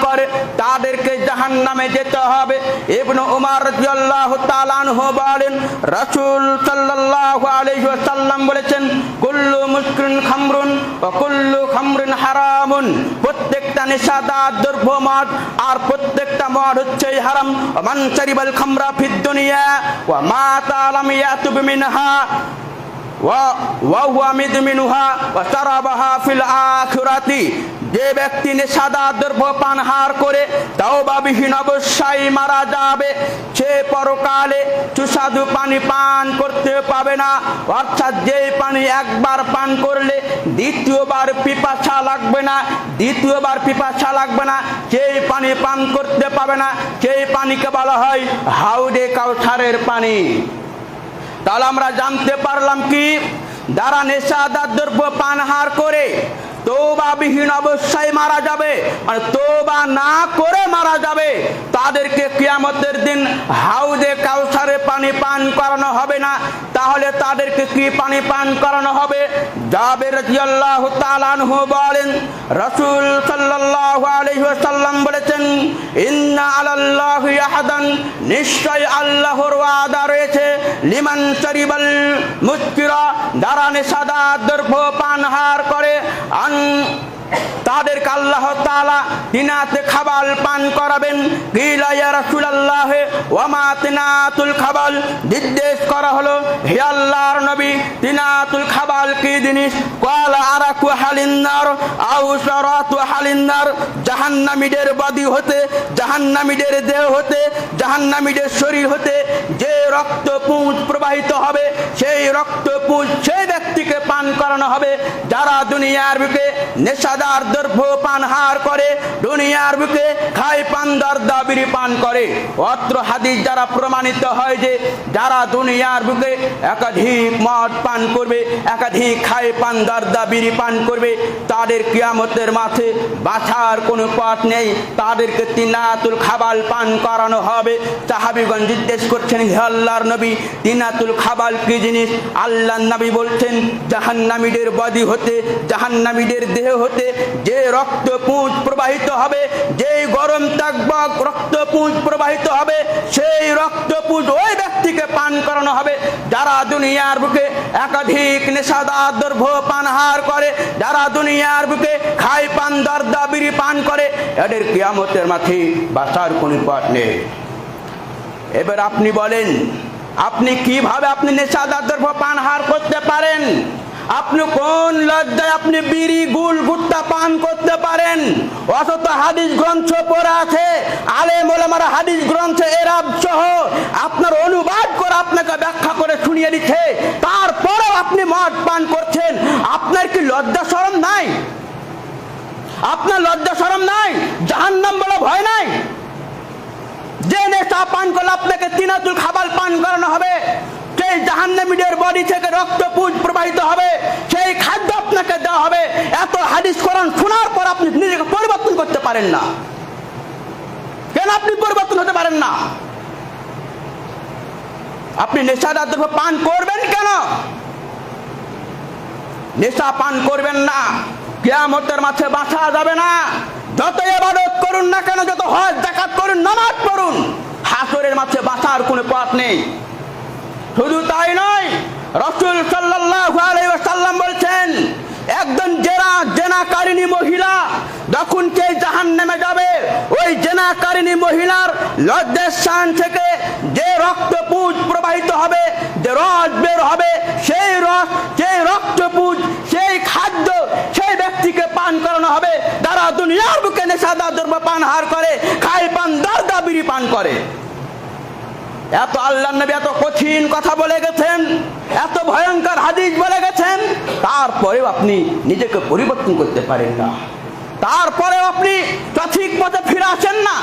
করে তাদেরকে জাহান্নামে যেতে হবে। ইবনে উমর রাদিয়াল্লাহু তাআলা আনহু বলেন, রাসূল সাল্লাল্লাহু আলাইহি ওয়াসাল্লাম বলেছেন, কুল্লু মুসকিরিন খামরুন ওয়া কুল্লু খামরিন হারামুন। প্রত্যেকটা নেশাদার দ্রব্য মদ, আর প্রত্যেকটা মদ হচ্ছে হারাম। মান শারিবাল খামরা ফিদ দুনিয়া ওয়া মাতা লাম ইয়াতুব মিনহা ওয়া হুয়া মিদমিনুহা ওয়া শারাবাহা ফিল আখিরাতি। যে ব্যক্তি নেশাদার দ্রব্য পানহার করে তাওবাবিহীন অবশ্যই মারা যাবে। সে পরকালে সুস্বাদু পানি পান করতে পাবে না, অর্থাৎ যে পানি একবার পান করলে দ্বিতীয়বার পিপাসা লাগবে না, দ্বিতীয়বার পিপাসা লাগবে না, সেই পানি পান করতে পাবে না। সেই পানিকে বলা হয় হাউদে কাউসারের পানি। তাহলে আমরা জানতে পারলাম কি, যারা নেশাদার দ্রব্য পানহার করে তওবাবিহীন অবশ্যই মারা যাবে, মানে তওবা না করে মারা যাবে, তাদেরকে কিয়ামতের দিন হাউদে কাউসারে পানি পান করানো হবে না। তাহলে তাদেরকে কি পানি পান করানো হবে? জাবের রাদিয়াল্লাহু তাআলা আনহু বলেন, রাসূল সাল্লাল্লাহু আলাইহি ওয়াসাল্লাম বলেছেন, ইন্না আলাল্লাহি আহাদান, নিশ্চয় আল্লাহর ওয়াদা রয়েছে, লিমান শারিবাল মুসকিরা, যারা নেশাদার দ্রব্য পানহার করে, তাদেরকে আল্লাহ তাআলা তিনাতে খাবাল পান করাবেন। কিলা ইয়া রাসূলুল্লাহ ওয়া মা তিনাতুল খাবাল, জিজ্ঞেস করা হলো, হে আল্লাহর নবী, তিনাতুল খাবাল কি জিনিস? ক্বালা আরাকু হালিন্নার আও শারাতু হালিন্নার, জাহান্নামীদের বডি হতে, জাহান্নামীদের দেহ হতে, জাহান্নামীদের শরীর হতে যে রক্তপুঞ্জ প্রবাহিত হবে, সেই রক্তপুঞ্জ সেই ব্যক্তিকে পান করানো হবে যারা দুনিয়ার বুকে নেশাদার দ্রব্য পানহার করে, দুনিয়ার বুকে খায় পান দারদা বিড়ি পান করে। অত্র হাদিস যারা প্রমাণিত হয় যে যারা দুনিয়ার বুকে একাধিক মদ পান করবে, একাধিক খায় পান দারদা বিড়ি পান করবে, তাদের কিয়ামতের মাঠে বাঁচার কোনো পথ নেই, তাদেরকে তিনাতুল খাবাল পান করানো হবে। সাহাবীগণ জিজ্ঞেস করছেন, হে আল্লাহর নবী, তিনাতুল খাবাল কি জিনিস? আল্লাহর নবী বলছেন, জাহান্নামীদের বডি হতে, জাহান্নামীদের দেহ হতে যে রক্তপুঞ্জ প্রবাহিত হবে, যেই গরম তাকবাক রক্তপুঞ্জ প্রবাহিত হবে, সেই রক্তপুঞ্জ ওই ব্যক্তিকে পান করানো হবে যারা দুনিয়ার বুকে একাধিক নেশাদার দ্রব্য পানহার করে, যারা দুনিয়ার বুকে খায় পান দারদা বিড়ি পান করে, এদের কিয়ামতের মাঠে বাঁচার কোনো পথ নেই। এবার আপনি বলেন, আপনি কিভাবে আপনি নেশাদার দ্রব্য পানহার করতে পারেন? আপনি কোন লজ্জায় আপনি বিড়ি গুল গুট্টা পান করতে পারেন? অথচ হাদিস গ্রন্থ পড়ে আছে, আলেম ওলামারা হাদিস গ্রন্থে এরাব সহ আপনার অনুবাদ করে আপনাকে ব্যাখ্যা করে শুনিয়ে দিচ্ছে, তারপরেও আপনি মদ পান করছেন। আপনার কি লজ্জা শরম নাই? আপনার লজ্জা শরম নাই? জাহান্নাম বলে ভয় নাই? যে নেশা পান করলে আপনাকে তিনাতুল খাবাল পান করানো হবে, সেই জাহান্নামীদের বডি থেকে রক্তপুঞ্জ প্রবাহিত হবে, সেই খাদ্য আপনাকে দেওয়া হবে। এত হাদিস কোরআন শোনার পর আপনি নিজেকে পরিবর্তন করতে পারেন না কেন? আপনি পরিবর্তন হতে পারেন না? আপনি নেশাদার দ্রব্য পান করবেন কেন? নেশা পান করবেন না, কিয়ামতের মাঠে বাঁচা যাবে না। যত ইবাদত করুন না কেন, যত হজ যাকাত করুন, নামাজ পড়ুন, হাসরের মাঠে বাঁচার কোনো পথ নেই। শুধু তাই নয়, রাসূল সাল্লাল্লাহু আলাইহি ওয়াসাল্লাম বলছেন, একজন জেনাকারিনী মহিলা যখন সেই জাহান্নামে যাবে, ওই জেনাকারিনী মহিলার লজ্জাস্থান থেকে যে রক্তপুঞ্জ প্রবাহিত হবে, যে রস বের হবে, সেই রস, সেই রক্তপুঞ্জ, সেই খাদ্য সেই ব্যক্তিকে পান করানো হবে যারা দুনিয়ার বুকে নেশাদার দ্রব্য পানহার করে, খায় পান দারদা বিড়ি পান করে। এত আল্লাহর নবী এত কঠিন কথা বলে গেছেন, এত ভয়ঙ্কর হাদিস বলে গেছেন, তারপরেও আপনি নিজেকে পরিবর্তন করতে পারেন না, তারপরেও আপনি সঠিক পথে ফিরে আসেন না।